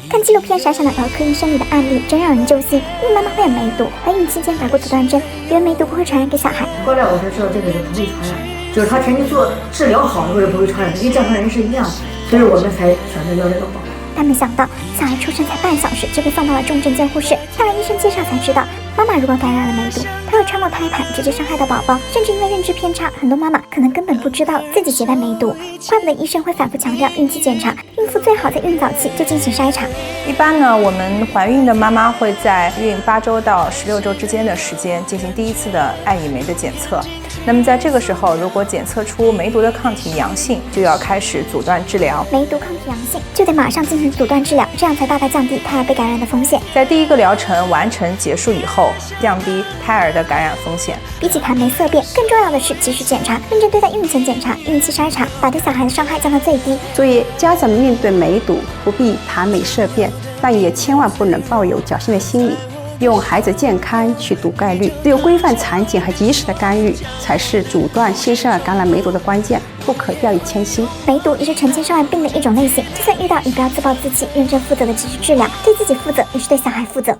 看纪录片《闪闪的儿科医生》里的案例，真让人揪心。孕妈妈患有梅毒，怀孕期间打过阻断针，以为梅毒不会传染给小孩。后来我才知道这个是不会传染，就是他前期做治疗好了，或者不会传染，跟正常人是一样的，所以我们才选择要这个宝。但没想到，小孩出生才半小时就被送到了重症监护室。看完医生介绍才知道，妈妈如果感染了梅毒，她会穿过胎盘，直接伤害到宝宝。甚至因为认知偏差，很多妈妈可能根本不知道自己携带梅毒。怪不得医生会反复强调孕期检查，孕妇最好在孕早期就进行筛查。一般呢，我们怀孕的妈妈会在孕8周到16周之间的时间进行第一次的爱乙酶的检测。那么在这个时候，如果检测出梅毒的抗体阳性，就要开始阻断治疗。梅毒抗体阳性就得马上进行阻断治疗，这样才大大降低胎儿被感染的风险。在第一个疗程完成结束以后，降低胎儿的感染风险。比起谈没色变，更重要的是及时检查，认真对待孕前检查、孕期筛查，把对小孩的伤害降到最低。所以家长面对梅毒不必谈美色变，但也千万不能抱有侥幸的心理。用孩子健康去赌概率，只有规范产检和及时的干预，才是阻断新生儿感染梅毒的关键，不可掉以轻心。梅毒也是成千上万病的一种类型，就算遇到，也不要自暴自弃，认真负责的及时治疗，对自己负责，也是对小孩负责。